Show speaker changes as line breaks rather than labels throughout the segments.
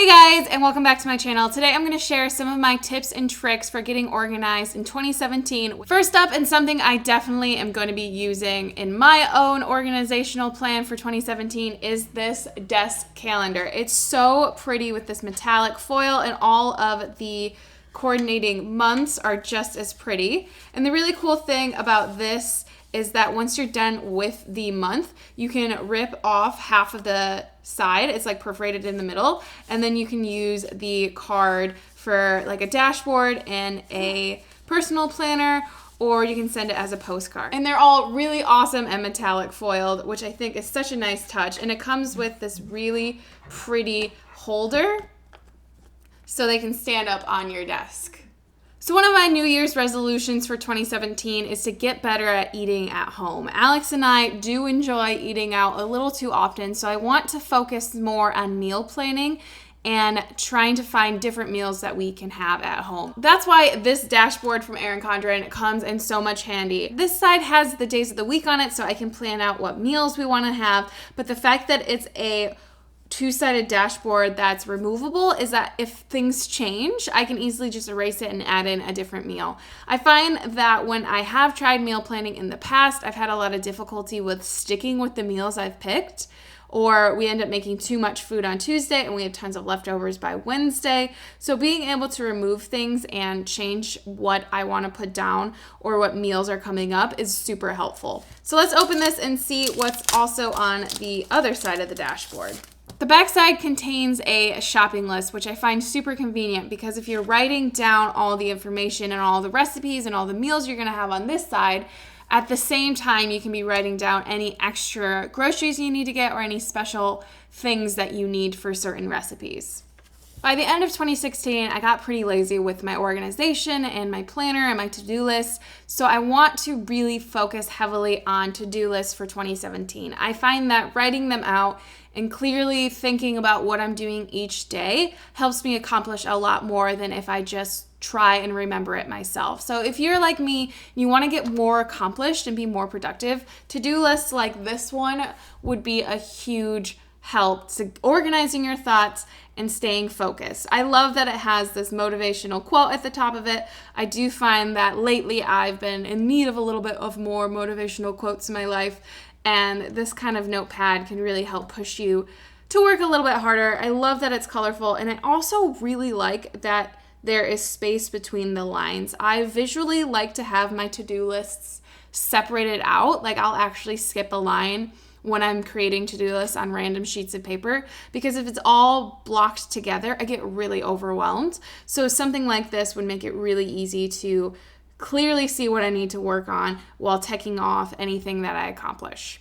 Hey guys, and welcome back to my channel. Today I'm going to share some of my tips and tricks for getting organized in 2017. First up, and something I definitely am going to be using in my own organizational plan for 2017, is this desk calendar. It's so pretty with this metallic foil, and all of the coordinating months are just as pretty. And the really cool thing about this is that once you're done with the month, you can rip off half of the side. It's like perforated in the middle, and then you can use the card for like a dashboard and a personal planner, or you can send it as a postcard. And they're all really awesome and metallic foiled, which I think is such a nice touch. And it comes with this really pretty holder so they can stand up on your desk. So one of my New Year's resolutions for 2017 is to get better at eating at home. Alex and I do enjoy eating out a little too often, so I want to focus more on meal planning and trying to find different meals that we can have at home. That's why this dashboard from Erin Condren comes in so much handy. This side has the days of the week on it, so I can plan out what meals we want to have, but the fact that it's a two-sided dashboard that's removable is that if things change, I can easily just erase it and add in a different meal. I find that when I have tried meal planning in the past, I've had a lot of difficulty with sticking with the meals I've picked, or we end up making too much food on Tuesday and we have tons of leftovers by Wednesday. So being able to remove things and change what I want to put down or what meals are coming up is super helpful. So let's open this and see what's also on the other side of the dashboard. The backside contains a shopping list, which I find super convenient because if you're writing down all the information and all the recipes and all the meals you're going to have on this side, at the same time you can be writing down any extra groceries you need to get or any special things that you need for certain recipes. By the end of 2016, I got pretty lazy with my organization and my planner and my to-do list, so I want to really focus heavily on to-do lists for 2017. I find that writing them out and clearly thinking about what I'm doing each day helps me accomplish a lot more than if I just try and remember it myself. So if you're like me, you want to get more accomplished and be more productive, to-do lists like this one would be a huge help to organizing your thoughts and staying focused. I love that it has this motivational quote at the top of it. I do find that lately I've been in need of a little bit of more motivational quotes in my life, and this kind of notepad can really help push you to work a little bit harder. I love that it's colorful, and I also really like that there is space between the lines. I visually like to have my to-do lists separated out. Like I'll actually skip a line when I'm creating to-do lists on random sheets of paper, because if it's all blocked together, I get really overwhelmed. So something like this would make it really easy to clearly see what I need to work on while ticking off anything that I accomplish.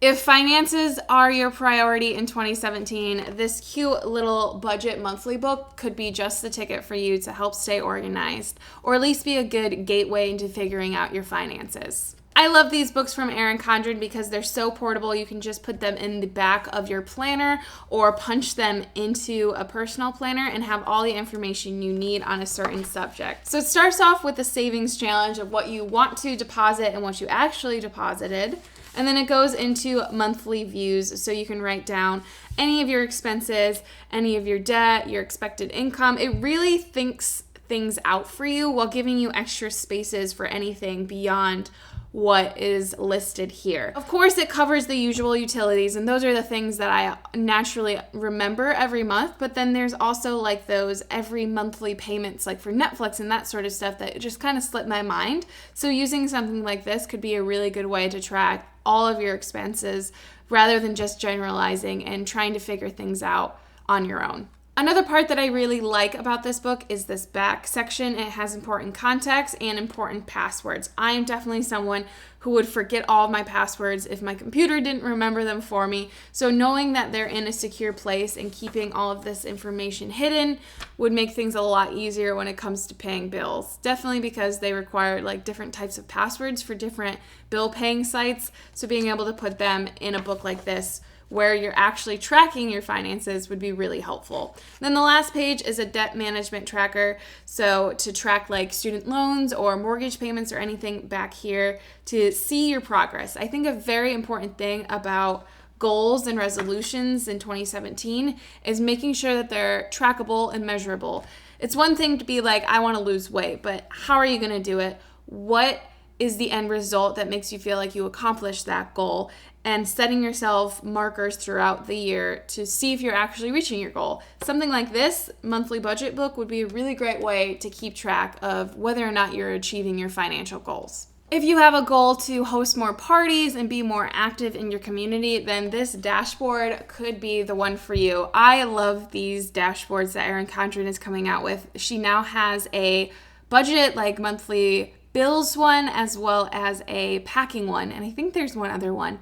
If finances are your priority in 2017, this cute little budget monthly book could be just the ticket for you to help stay organized, or at least be a good gateway into figuring out your finances. I love these books from Erin Condren because they're so portable. You can just put them in the back of your planner or punch them into a personal planner and have all the information you need on a certain subject. So it starts off with the savings challenge of what you want to deposit and what you actually deposited. And then it goes into monthly views, so you can write down any of your expenses, any of your debt, your expected income. It really thinks things out for you while giving you extra spaces for anything beyond what is listed here. Of course, it covers the usual utilities, and those are the things that I naturally remember every month, but then there's also like those every monthly payments like for Netflix and that sort of stuff that just kind of slipped my mind. So using something like this could be a really good way to track all of your expenses rather than just generalizing and trying to figure things out on your own. Another part that I really like about this book is this back section. It has important contacts and important passwords. I am definitely someone who would forget all of my passwords if my computer didn't remember them for me. So knowing that they're in a secure place and keeping all of this information hidden would make things a lot easier when it comes to paying bills. Definitely because they require like different types of passwords for different bill paying sites. So being able to put them in a book like this where you're actually tracking your finances would be really helpful. Then the last page is a debt management tracker. So to track like student loans or mortgage payments or anything back here to see your progress. I think a very important thing about goals and resolutions in 2017 is making sure that they're trackable and measurable. It's one thing to be like, I want to lose weight, but how are you going to do it? What is the end result that makes you feel like you accomplished that goal? And setting yourself markers throughout the year to see if you're actually reaching your goal. Something like this monthly budget book would be a really great way to keep track of whether or not you're achieving your financial goals. If you have a goal to host more parties and be more active in your community, then this dashboard could be the one for you. I love these dashboards that Erin Condren is coming out with. She now has a budget, like monthly bills one, as well as a packing one. And I think there's one other one.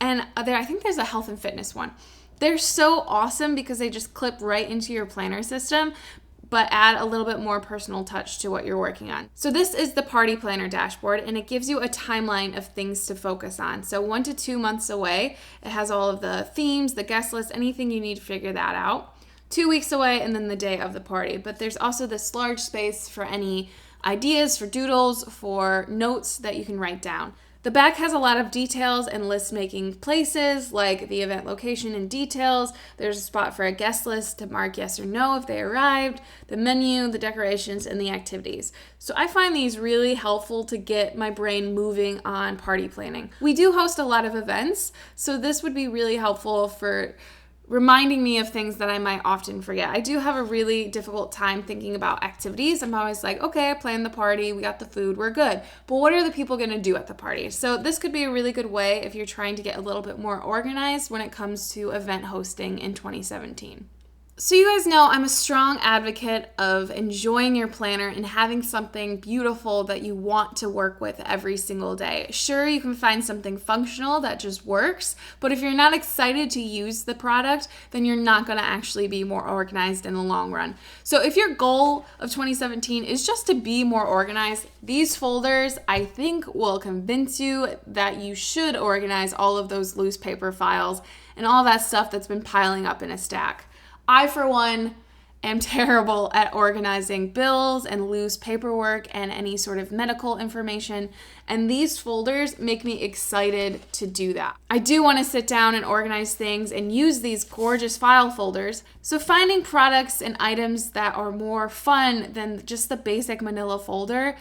And I think there's a health and fitness one. They're so awesome because they just clip right into your planner system, but add a little bit more personal touch to what you're working on. So this is the party planner dashboard, and it gives you a timeline of things to focus on. So 1 to 2 months away, it has all of the themes, the guest list, anything you need to figure that out. 2 weeks away, and then the day of the party. But there's also this large space for any ideas, for doodles, for notes that you can write down. The back has a lot of details and list-making places, like the event location and details. There's a spot for a guest list to mark yes or no if they arrived, the menu, the decorations, and the activities. So I find these really helpful to get my brain moving on party planning. We do host a lot of events, so this would be really helpful for reminding me of things that I might often forget. I do have a really difficult time thinking about activities. I'm always like, okay, I planned the party, we got the food, we're good. But what are the people gonna do at the party? So this could be a really good way if you're trying to get a little bit more organized when it comes to event hosting in 2017. So you guys know I'm a strong advocate of enjoying your planner and having something beautiful that you want to work with every single day. Sure, you can find something functional that just works, but if you're not excited to use the product, then you're not going to actually be more organized in the long run. So if your goal of 2017 is just to be more organized, these folders I think will convince you that you should organize all of those loose paper files and all that stuff that's been piling up in a stack. I, for one, am terrible at organizing bills and loose paperwork and any sort of medical information, and these folders make me excited to do that. I do want to sit down and organize things and use these gorgeous file folders, so finding products and items that are more fun than just the basic manila folder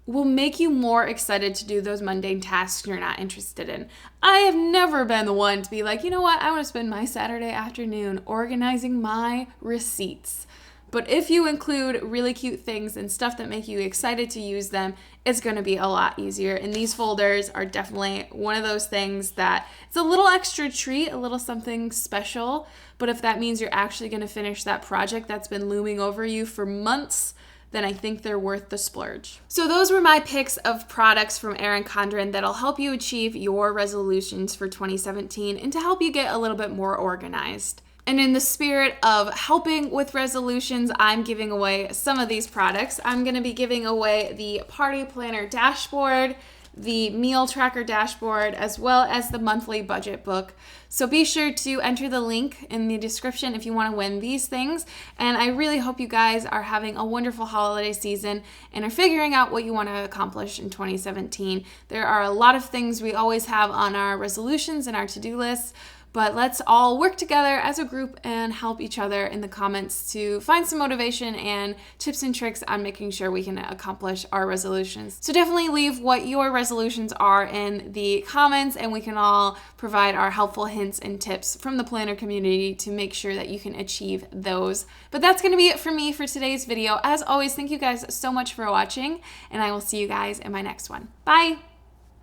will make you more excited to do those mundane tasks you're not interested in. I have never been the one to be like, you know what, I want to spend my Saturday afternoon organizing my receipts. But if you include really cute things and stuff that make you excited to use them, it's going to be a lot easier. And these folders are definitely one of those things that it's a little extra treat, a little something special. But if that means you're actually going to finish that project that's been looming over you for months, then I think they're worth the splurge. So those were my picks of products from Erin Condren that'll help you achieve your resolutions for 2017 and to help you get a little bit more organized. And in the spirit of helping with resolutions, I'm giving away some of these products. I'm gonna be giving away the Party Planner Dashboard, the Meal Tracker Dashboard, as well as the monthly budget book. So be sure to enter the link in the description if you want to win these things. And I really hope you guys are having a wonderful holiday season and are figuring out what you want to accomplish in 2017. There are a lot of things we always have on our resolutions and our to-do lists, but let's all work together as a group and help each other in the comments to find some motivation and tips and tricks on making sure we can accomplish our resolutions. So definitely leave what your resolutions are in the comments, and we can all provide our helpful hints and tips from the planner community to make sure that you can achieve those. But that's going to be it for me for today's video. As always, thank you guys so much for watching, and I will see you guys in my next one. Bye!